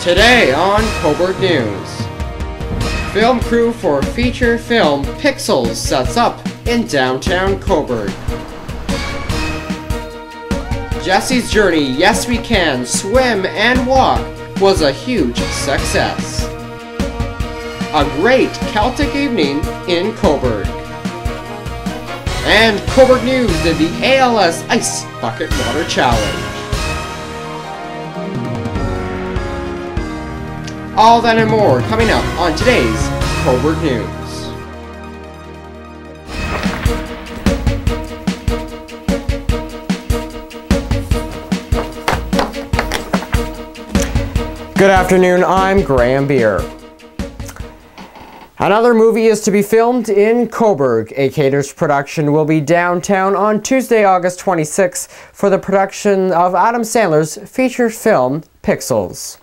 Today on Cobourg News, film crew for feature film Pixels sets up in downtown Cobourg. Jesse's Journey, Yes We Can, Swim and Walk was a huge success. A great Celtic evening in Cobourg. And Cobourg News did the ALS Ice Bucket Water Challenge. All that and more coming up on today's Cobourg News. Good afternoon, I'm Graham Beer. Another movie is to be filmed in Cobourg. A Cater's production will be downtown on Tuesday, August 26th for the production of Adam Sandler's feature film Pixels.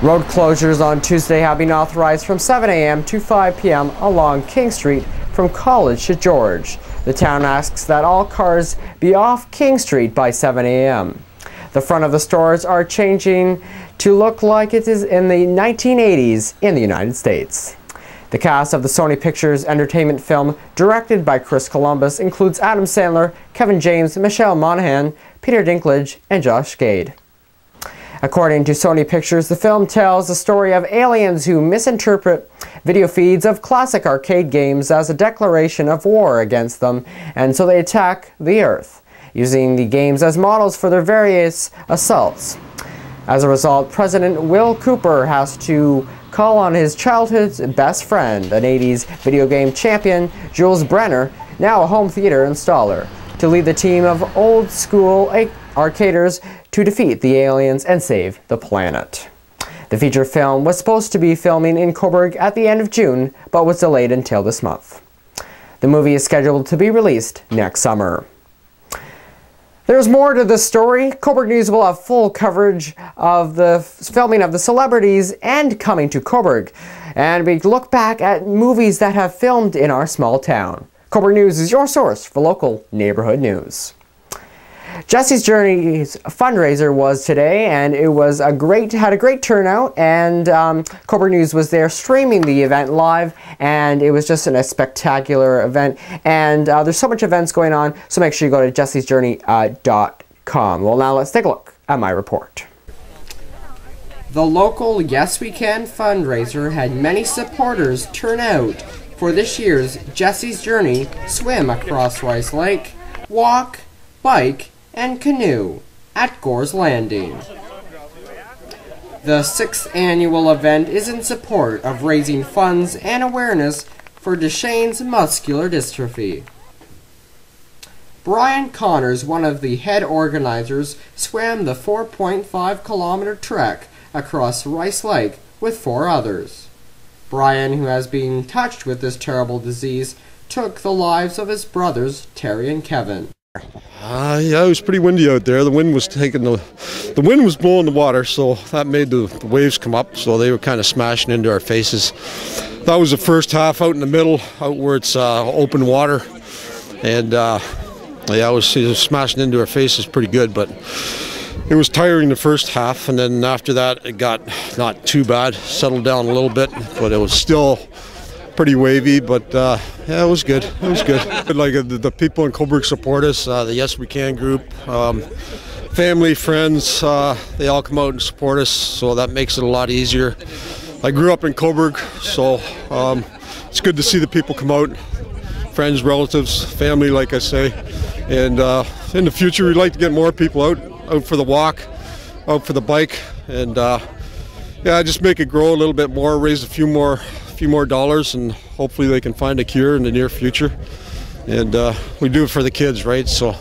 Road closures on Tuesday have been authorized from 7 a.m. to 5 p.m. along King Street from College to George. The town asks that all cars be off King Street by 7 a.m. The front of the stores are changing to look like it is in the 1980s in the United States. The cast of the Sony Pictures entertainment film, directed by Chris Columbus, includes Adam Sandler, Kevin James, Michelle Monaghan, Peter Dinklage, and Josh Gade. According to Sony Pictures, the film tells the story of aliens who misinterpret video feeds of classic arcade games as a declaration of war against them, and so they attack the Earth, using the games as models for their various assaults. As a result, President Will Cooper has to call on his childhood's best friend, an 80s video game champion, Jules Brenner, now a home theater installer, to lead the team of old-school arcaders to defeat the aliens and save the planet. The feature film was supposed to be filming in Cobourg at the end of June, but was delayed until this month. The movie is scheduled to be released next summer. There's more to the story. Cobourg News will have full coverage of the filming of the celebrities and coming to Cobourg. And we look back at movies that have filmed in our small town. Cobourg News is your source for local neighborhood news. Jesse's Journey's fundraiser was today, and it was had a great turnout, and Cobourg News was there streaming the event live, and it was just a spectacular event, and there's so much events going on, so make sure you go to jessesjourney.com. Well, now let's take a look at my report. The local Yes We Can fundraiser had many supporters turn out for this year's Jesse's Journey swim across Rice Lake, walk, bike, and canoe at Gore's Landing. The 6th annual event is in support of raising funds and awareness for Duchenne's muscular dystrophy. Brian Connors, one of the head organizers, swam the 4.5-kilometer trek across Rice Lake with 4 others. Brian, who has been touched with this terrible disease, took the lives of his brothers Terry and Kevin. Yeah, it was pretty windy out there. The wind was blowing the water, so that made the waves come up, so they were kind of smashing into our faces. That was the first half. Out in the middle, out where it's open water, and yeah, it was smashing into our faces pretty good, but it was tiring the first half, and then after that it got not too bad, settled down a little bit, but it was still pretty wavy, but yeah, it was good. It was good. Like the people in Cobourg support us, the Yes We Can group, family, friends, they all come out and support us, so that makes it a lot easier. I grew up in Cobourg, so it's good to see the people come out, friends, relatives, family, like I say, and in the future we'd like to get more people out for the walk, out for the bike, and yeah, just make it grow a little bit more, raise a few more dollars, and hopefully they can find a cure in the near future. And we do it for the kids, right? So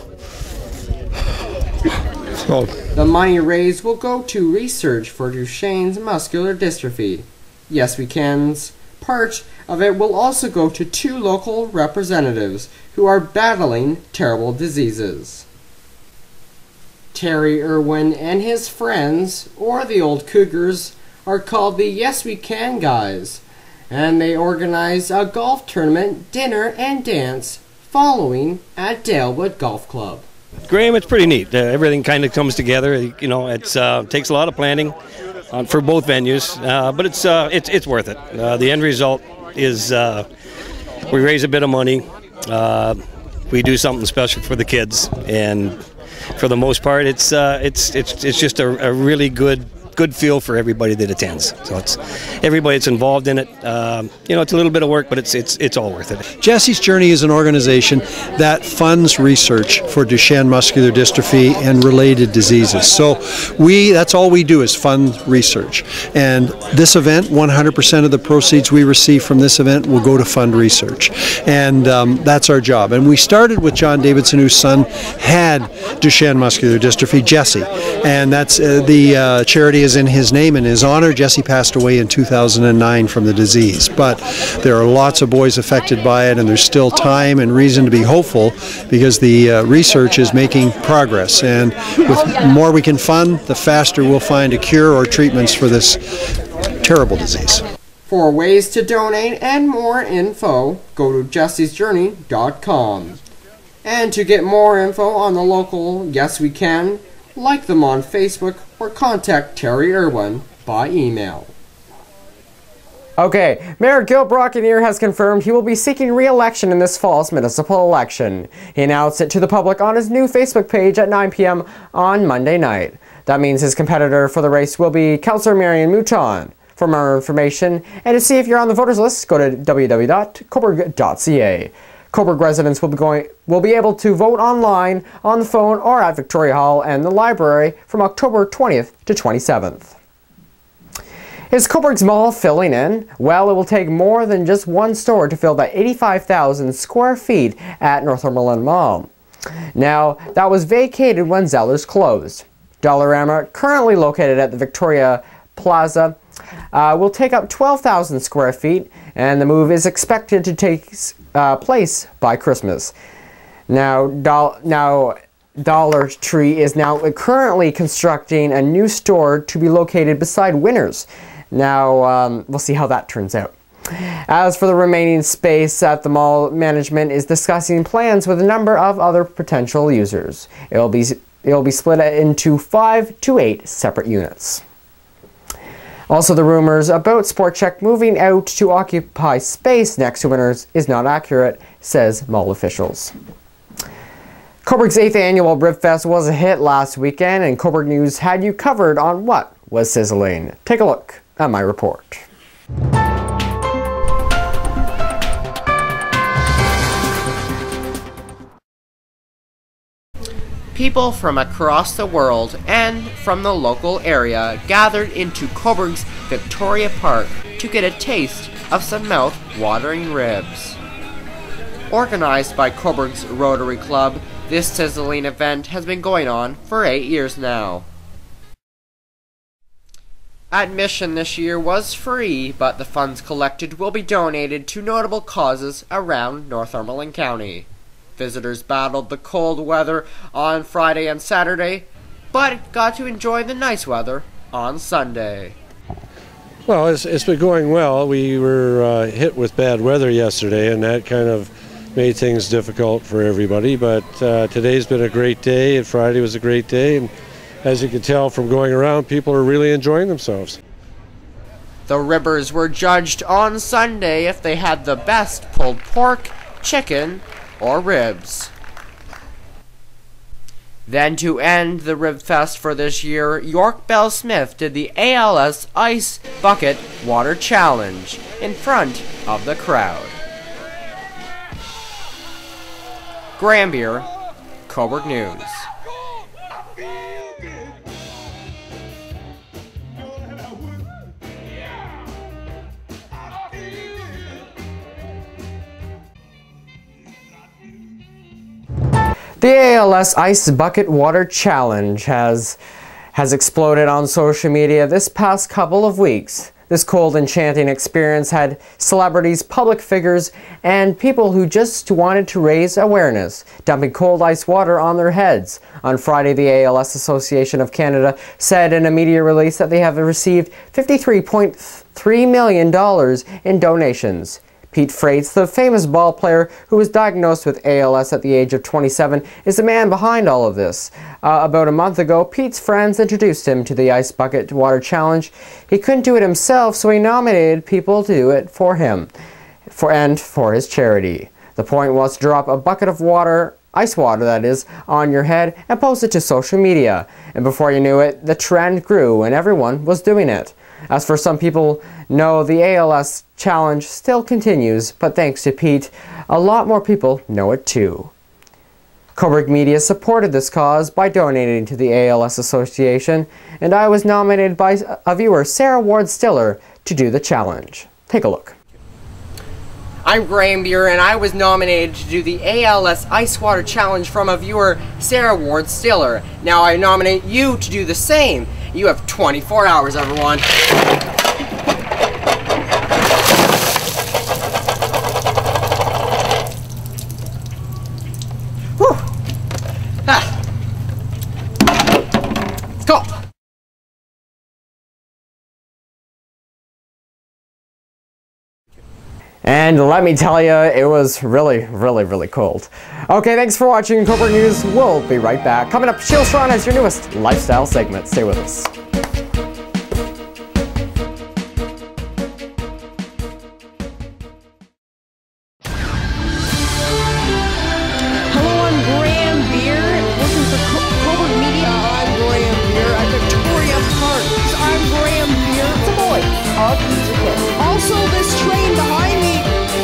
the money raised will go to research for Duchenne's muscular dystrophy. Yes We Can's part of it will also go to 2 local representatives who are battling terrible diseases. Terry Irwin and his friends, or the Old Cougars, are called the Yes We Can guys, and they organize a golf tournament, dinner, and dance following at Dalewood Golf Club. Graham, it's pretty neat. Everything kind of comes together. You know, it takes a lot of planning. for both venues, but it's worth it. The end result is we raise a bit of money, we do something special for the kids, and for the most part, it's just a really good feel for everybody that attends. So it's everybody that's involved in it. It's a little bit of work, but it's all worth it. Jesse's Journey is an organization that funds research for Duchenne muscular dystrophy and related diseases. So that's all we do is fund research. And this event, 100% of the proceeds we receive from this event will go to fund research. And that's our job. And we started with John Davidson, whose son had Duchenne muscular dystrophy, Jesse. And that's the charity is in his name and his honor. Jesse passed away in 2009 from the disease, but there are lots of boys affected by it, and there's still time and reason to be hopeful because the research is making progress, and with more we can fund, the faster we'll find a cure or treatments for this terrible disease. For ways to donate and more info, go to jessesjourney.com. And to get more info on the local Yes We Can, like them on Facebook or contact Terry Irwin by email. Okay, Mayor Gil Brockenier has confirmed he will be seeking re-election in this fall's municipal election. He announced it to the public on his new Facebook page at 9 p.m. on Monday night. That means his competitor for the race will be Councillor Marion Mouton. For more information and to see if you're on the voters list, go to www.cobourg.ca. Cobourg residents will be able to vote online, on the phone, or at Victoria Hall and the library from October 20th to 27th. Is Cobourg's mall filling in? Well, it will take more than just one store to fill the 85,000 square feet at Northumberland Mall. Now, that was vacated when Zellers closed. Dollarama, currently located at the Victoria Plaza, will take up 12,000 square feet, and the move is expected to take place by Christmas. Now, Dollar Tree is now currently constructing a new store to be located beside Winners. Now, we'll see how that turns out. As for the remaining space at the mall, management is discussing plans with a number of other potential users. It'll be split into 5 to 8 separate units. Also, the rumors about Sport Check moving out to occupy space next to Winners is not accurate, says mall officials. Cobourg's 8th annual Ribfest was a hit last weekend, and Cobourg News had you covered on what was sizzling. Take a look at my report. People from across the world and from the local area gathered into Cobourg's Victoria Park to get a taste of some mouth-watering ribs. Organized by Cobourg's Rotary Club, this sizzling event has been going on for 8 years now. Admission this year was free, but the funds collected will be donated to notable causes around Northumberland County. Visitors battled the cold weather on Friday and Saturday, but got to enjoy the nice weather on Sunday. Well, it's been going well. We were hit with bad weather yesterday, and that kind of made things difficult for everybody. But today's been a great day, and Friday was a great day. And as you can tell from going around, people are really enjoying themselves. The ribbers were judged on Sunday if they had the best pulled pork, chicken, or ribs. Then to end the Ribfest for this year, York Bell Smith did the ALS Ice Bucket Water Challenge in front of the crowd. Granbere, Cobourg News. The ALS Ice Bucket Water Challenge has exploded on social media this past couple of weeks. This cold, enchanting experience had celebrities, public figures, and people who just wanted to raise awareness, dumping cold ice water on their heads. On Friday, the ALS Association of Canada said in a media release that they have received $53.3 million in donations. Pete Frates, the famous ball player who was diagnosed with ALS at the age of 27, is the man behind all of this. About a month ago, Pete's friends introduced him to the Ice Bucket Water Challenge. He couldn't do it himself, so he nominated people to do it for him, for his charity. The point was to drop a bucket of water, ice water that is, on your head and post it to social media. And before you knew it, the trend grew and everyone was doing it. As for some people know, the ALS challenge still continues, but thanks to Pete, a lot more people know it too. Cobourg Media supported this cause by donating to the ALS Association, and I was nominated by a viewer, Sarah Ward-Stiller, to do the challenge. Take a look. I'm Graham Beer, and I was nominated to do the ALS Ice Water Challenge from a viewer, Sarah Ward-Stiller. Now I nominate you to do the same. You have 24 hours, everyone. Whew. Ah. Let's go. And let me tell you, it was really cold. Okay, thanks for watching Cobourg News. We'll be right back. Coming up, Sheila Strawn has your newest lifestyle segment. Stay with us. Hello, I'm Graham Beer, working for Cobourg Media. I'm Graham Beer. I'm Victoria Park. I'm Graham Beer. It's a boy. All music hits. Also, this train behind me,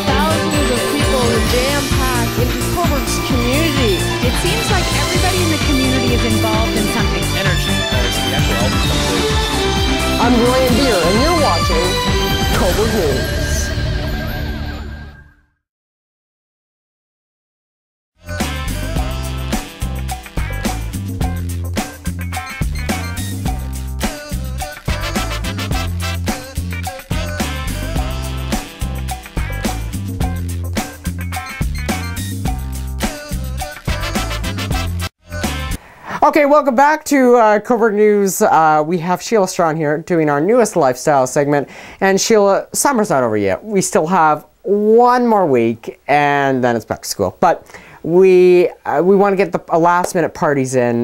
thousands of people are jam-packed into Cobourg's community. It seems like everybody in the community is involved in something. Energy as the actual album comes. I'm Graham Beer, and you're watching Cobourg News. Okay, welcome back to Cobourg News. We have Sheila Strawn here doing our newest lifestyle segment. And Sheila, summer's not over yet. We still have one more week and then it's back to school. But we want to get the last minute parties in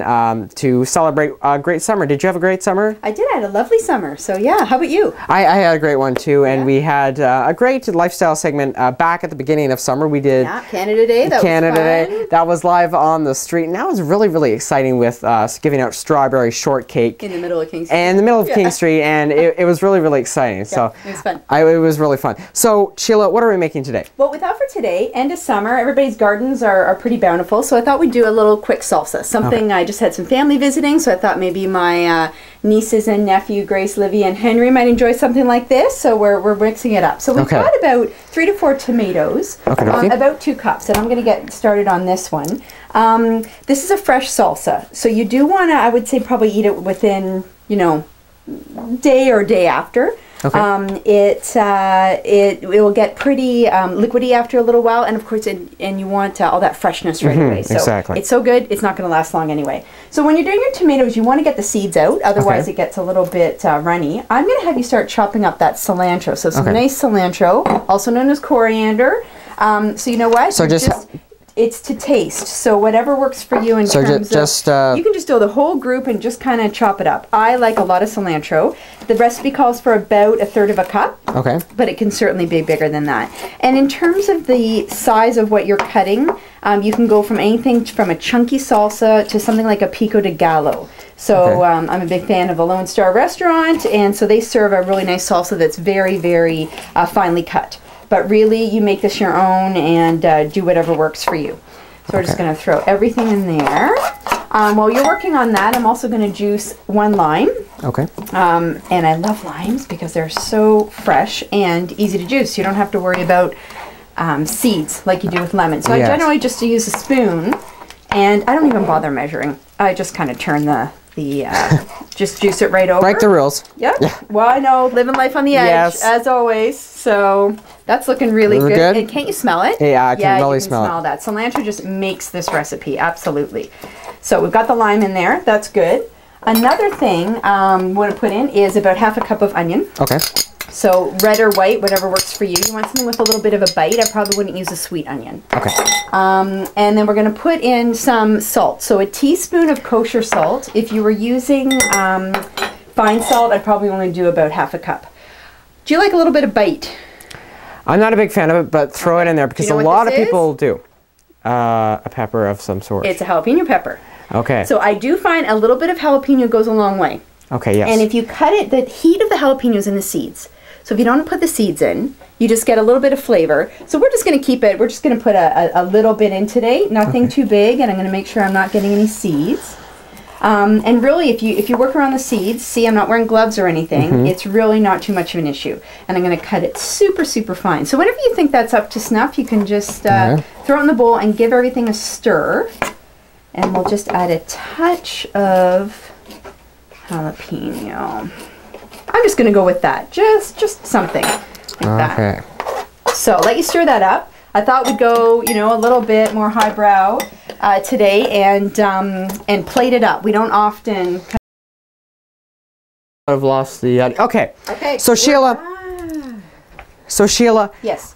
to celebrate a great summer. Did you have a great summer? I did. I had a lovely summer. So yeah, how about you? I had a great one too, and we had a great lifestyle segment back at the beginning of summer. We did Canada Day. That Canada was fun. Day. That was live on the street, and that was really exciting with giving out strawberry shortcake in the middle of King Street. And in the middle of King Street, and it was really exciting. So it was fun. It was really fun. So Sheila, what are we making today? Well, we thought for today, end of summer, everybody's gardens are pretty bountiful. So I thought we'd do a little quick salsa. Something I just had some family visiting, so I thought maybe my nieces and nephew, Grace, Livy, and Henry might enjoy something like this. So we're mixing it up. So we've got about 3 to 4 tomatoes, about 2 cups, and I'm going to get started on this one. This is a fresh salsa, so you do want to, I would say, probably eat it within, day or day after. It will get pretty liquidy after a little while, and of course, and you want all that freshness right away. So it's so good, it's not going to last long anyway. So when you're doing your tomatoes, you want to get the seeds out, otherwise it gets a little bit runny. I'm going to have you start chopping up that cilantro. So some nice cilantro, also known as coriander. So you know what? So it's to taste, so whatever works for you in terms of, you can just do the whole group and just kind of chop it up. I like a lot of cilantro. The recipe calls for about 1/3 cup, but it can certainly be bigger than that. And in terms of the size of what you're cutting, you can go from anything from a chunky salsa to something like a pico de gallo. So I'm a big fan of a Lone Star restaurant, and so they serve a really nice salsa that's very finely cut. But really, you make this your own and do whatever works for you. So we're just going to throw everything in there. While you're working on that, I'm also going to juice 1 lime. And I love limes because they're so fresh and easy to juice. You don't have to worry about seeds like you do with lemons. So I generally just use a spoon, and I don't even bother measuring. I just kind of turn just juice it right over. Break the rules. Yep. Yeah. Well, I know, living life on the edge, as always. So that's looking really good. And can't you smell it? Yeah, I can really smell it. That. Cilantro just makes this recipe, absolutely. So we've got the lime in there. That's good. Another thing we want to put in is about 1/2 cup of onion. So red or white, whatever works for you. You want something with a little bit of a bite. I probably wouldn't use a sweet onion. Okay. And then we're going to put in some salt. So a teaspoon of kosher salt. If you were using fine salt, I'd probably only do about half a cup. Do you like a little bit of bite? I'm not a big fan of it, but throw it in there because a lot of people do. A pepper of some sort. It's a jalapeno pepper. Okay. So I do find a little bit of jalapeno goes a long way. Okay, yes. And if you cut it, the heat of the jalapeno is in the seeds. So if you don't put the seeds in, you just get a little bit of flavor. So we're just going to keep it, we're just going to put a little bit in today, nothing too big, and I'm going to make sure I'm not getting any seeds. And really, if you work around the seeds, see I'm not wearing gloves or anything, it's really not too much of an issue. And I'm going to cut it super, super fine. So whenever you think that's up to snuff, you can just throw it in the bowl and give everything a stir. And we'll just add a touch of jalapeno. I'm just going to go with that. Just something like that. So let you stir that up. I thought we'd go, you know, a little bit more highbrow today and plate it up. We don't often. I've lost the. Okay. Okay. So Sheila. Yes.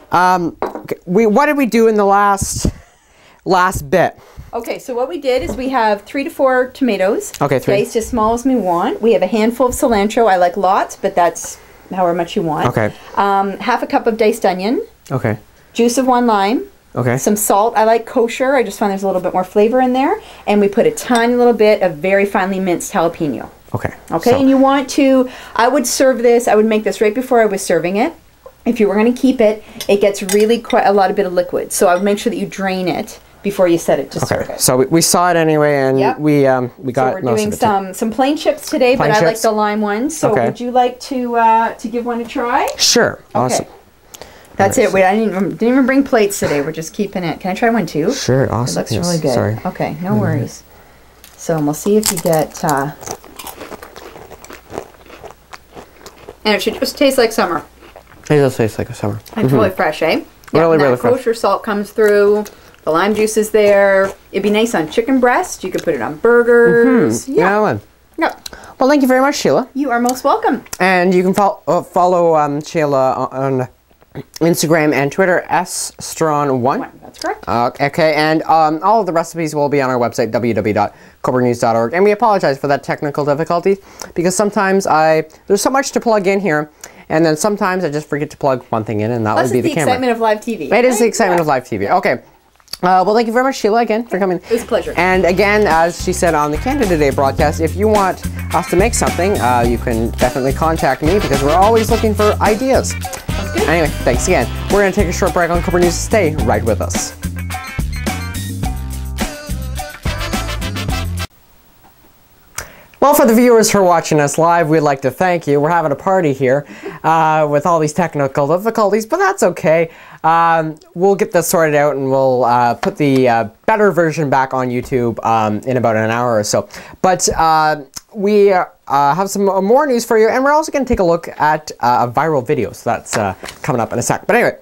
What did we do in the last bit? Okay, so what we did is we have 3 to 4 tomatoes. Okay, 3. Diced as small as we want. We have a handful of cilantro. I like lots, but that's however much you want. Okay. Half a cup of diced onion. Okay. Juice of 1 lime. Okay. Some salt. I like kosher. I just find there's a little bit more flavor in there. And we put a tiny little bit of very finely minced jalapeno. Okay. Okay, and you want to, I would serve this, I would make this right before I was serving it. If you were going to keep it, it gets really quite a lot of bit of liquid. So I would make sure that you drain it before you set it to serve it. So we saw it anyway, and we got so we're doing some plain chips today, but I like the lime ones. So would you like to give one a try? Sure. Awesome. That's it. Wait, I didn't even bring plates today. We're just keeping it. Can I try one too? Sure. Awesome. It looks really good. Sorry. Okay, no worries. So we'll see if you get. And it should just taste like summer. It does taste like a summer. It's really fresh, eh? Really, really fresh. Kosher salt comes through. The lime juice is there. It'd be nice on chicken breast. You could put it on burgers. Yeah. Well, thank you very much, Sheila. You are most welcome. And you can follow Sheila on Instagram and Twitter, sstrawn1. That's correct. Okay, and all of the recipes will be on our website, www.cobourgnews.org. And we apologize for that technical difficulty, because sometimes there's so much to plug in here, and then sometimes I just forget to plug one thing in, and that would be the camera. That's the excitement of live TV. It is the excitement of live TV. Okay. Well, thank you very much, Sheila, again, for coming. It was a pleasure. And again, as she said on the Canada Today broadcast, if you want us to make something, you can definitely contact me, because we're always looking for ideas. Anyway, thanks again. We're going to take a short break on Cobourg News. Stay right with us. Well, for the viewers who are watching us live, we'd like to thank you. We're having a party here with all these technical difficulties, but that's okay. We'll get this sorted out, and we'll put the better version back on YouTube in about an hour or so. But we have some more news for you, and we're also going to take a look at a viral video. So that's coming up in a sec. But anyway,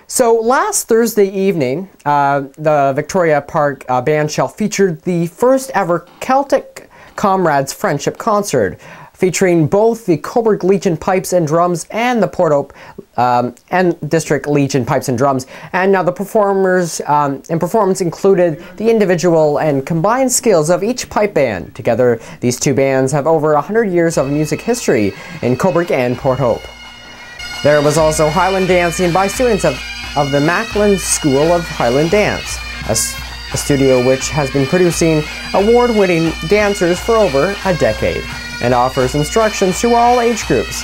so last Thursday evening, the Victoria Park band shell featured the first ever Celtic Comrades Friendship Concert, featuring both the Cobourg Legion Pipes and Drums and the Port Hope and District Legion Pipes and Drums. And now the performers and performance included the individual and combined skills of each pipe band. Together, these two bands have over 100 years of music history in Cobourg and Port Hope. There was also Highland dancing by students of the Macklin School of Highland Dance, a studio which has been producing award-winning dancers for over a decade and offers instructions to all age groups.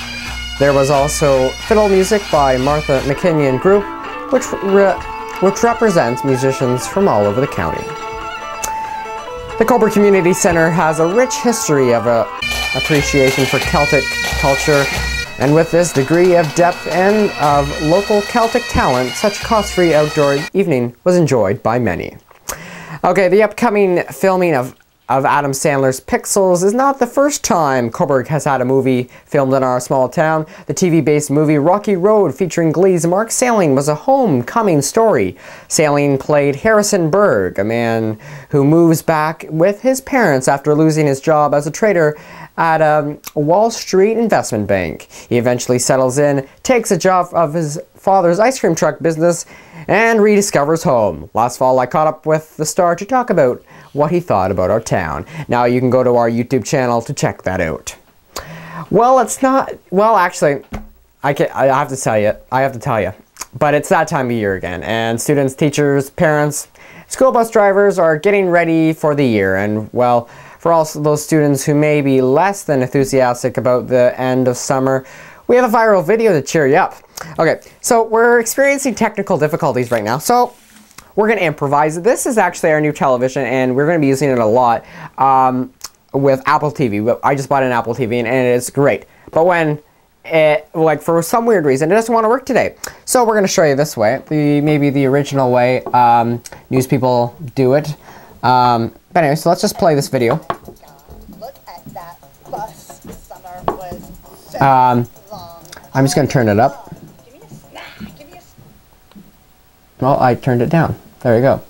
There was also fiddle music by Martha McKinnon Group, which represents musicians from all over the county. The Cobourg Community Centre has a rich history of appreciation for Celtic culture, and with this degree of depth and of local Celtic talent, such cost-free outdoor evening was enjoyed by many. Okay, the upcoming filming of of Adam Sandler's Pixels is not the first time Cobourg has had a movie filmed in our small town. The TV-based movie Rocky Road, featuring Glee's Mark Salling, was a homecoming story. Salling played Harrison Berg, a man who moves back with his parents after losing his job as a trader at a Wall Street investment bank. He eventually settles in, takes a job of his father's ice cream truck business, and rediscovers home. Last fall, I caught up with the star to talk about what he thought about our town. Now you can go to our YouTube channel to check that out. Well, it's not, well, actually, I have to tell you, but it's that time of year again, and students, teachers, parents, school bus drivers are getting ready for the year, and well, for all those students who may be less than enthusiastic about the end of summer, we have a viral video to cheer you up. Okay, so we're experiencing technical difficulties right now, so we're going to improvise. This is actually our new television, and we're going to be using it a lot with Apple TV. I just bought an Apple TV, and it's great. But when it, like, for some weird reason, it doesn't want to work today. So we're going to show you this way, maybe the original way news people do it. But anyway, so let's just play this video. Look at that bus. Summer was so long. I'm just going to turn it up. Give me a snack. Give me a... Well, I turned it down. There you go.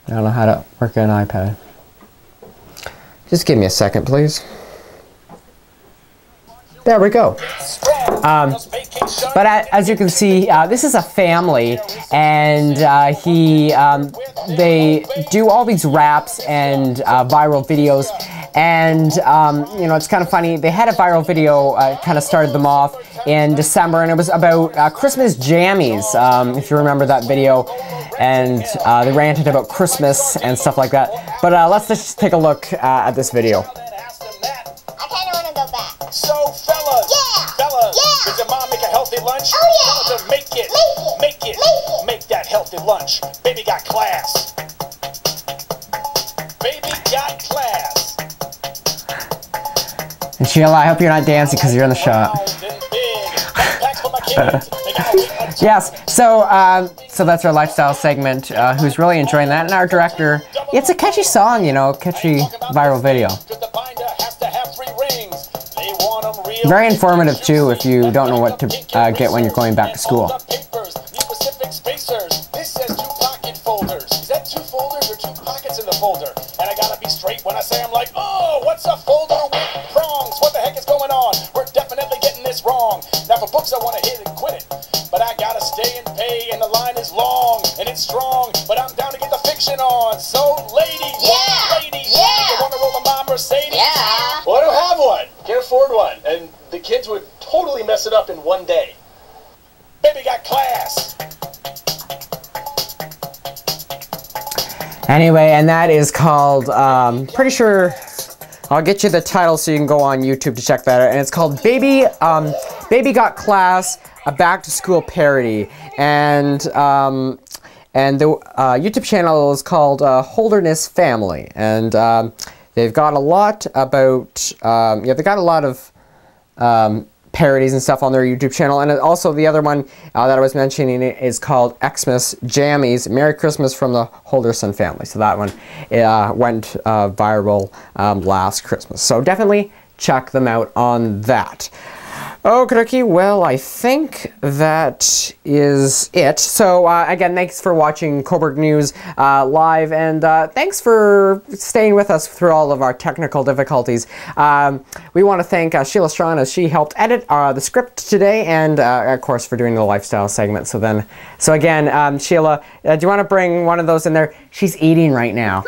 I don't know how to work an iPad. Just give me a second, please. There we go. But as you can see, this is a family, and they do all these raps and viral videos, and you know, it's kind of funny. They had a viral video, kind of started them off in December, and it was about Christmas jammies, if you remember that video, and they ranted about Christmas and stuff like that. But let's just take a look at this video. I kind of want to go back. So fellas, does your mom make a healthy lunch? Oh yeah. Tell her to make it. Make that healthy lunch. Baby got class. Baby got class. And Sheila, I hope you're not dancing because you're in the shot. Yes, so that's our lifestyle segment, who's really enjoying that, and our director, it's a catchy song, you know, catchy viral video. Very informative too if you don't know what to get when you're going back to school. This says 2 pocket folders. Is that 2 folders or 2 pockets in the folder? And I gotta be straight when I say I'm like, oh, what's a folder with prongs? What the heck is going on? We're definitely getting this wrong. Now for books I want to hit and quit it, but I gotta stay and pay, and the line is long and it's strong, but I'm down to get the fiction on. So ladies, you want to roll a mom Mercedes? Yeah. Well, I don't have one. Can't afford one, and the kids would totally mess it up in one day. Baby got class. Anyway, and that is called, pretty sure, I'll get you the title so you can go on YouTube to check that out, and it's called Baby Got Class, a back-to-school parody, and the YouTube channel is called Holderness Family, and they've got a lot about, yeah, they've got a lot of parodies and stuff on their YouTube channel, and also the other one that I was mentioning is called Xmas Jammies, Merry Christmas from the Holderson family. So that one went viral last Christmas. So definitely check them out on that. Okay, well, I think that is it. So, again, thanks for watching Cobourg News live, and thanks for staying with us through all of our technical difficulties. We want to thank Sheila Strawn as she helped edit the script today, and, of course, for doing the lifestyle segment. So again, Sheila, do you want to bring one of those in there? She's eating right now.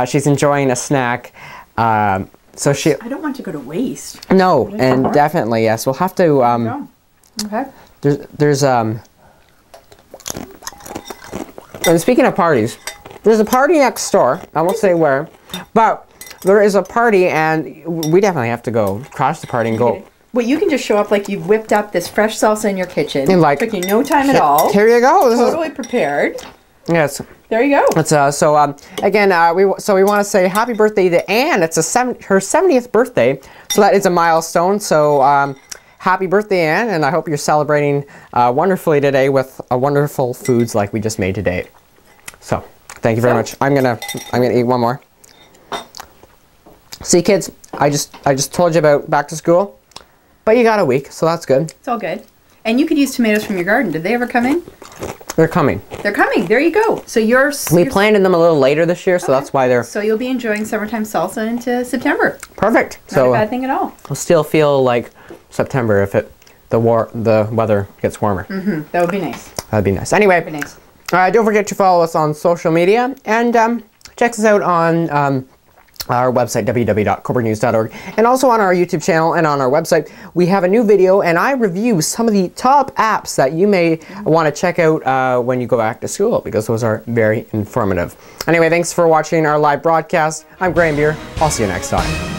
She's enjoying a snack. So I don't want to go to waste. No, and definitely, yes. We'll have to, okay. There's and speaking of parties, there's a party next door. I won't say where, but there is a party, and we definitely have to go crash the party and go. Well, you can just show up like you've whipped up this fresh salsa in your kitchen. And like, took you no time at all. Here you go. Totally prepared. Yes. There you go. It's again, we want to say happy birthday to Anne. It's her 70th birthday, so that is a milestone. So happy birthday, Anne, and I hope you're celebrating wonderfully today with wonderful foods like we just made today. So Thank you very much. I'm gonna eat one more. See, kids, I just told you about back to school, but you got a week, so that's good. It's all good. And you could use tomatoes from your garden. Did they ever come in? They're coming. They're coming. There you go. So we planted them a little later this year, so that's why they're. So you'll be enjoying summertime salsa into September. Perfect. Not a bad thing at all. I'll still feel like September if the weather gets warmer. That would be nice. That'd be nice. Anyway, That'd be nice. Don't forget to follow us on social media and check us out on our website, www.cobourgnews.org, and also on our YouTube channel and on our website. We have a new video, and I review some of the top apps that you may want to check out when you go back to school, because those are very informative. Anyway, thanks for watching our live broadcast. I'm Graham Beer. I'll see you next time.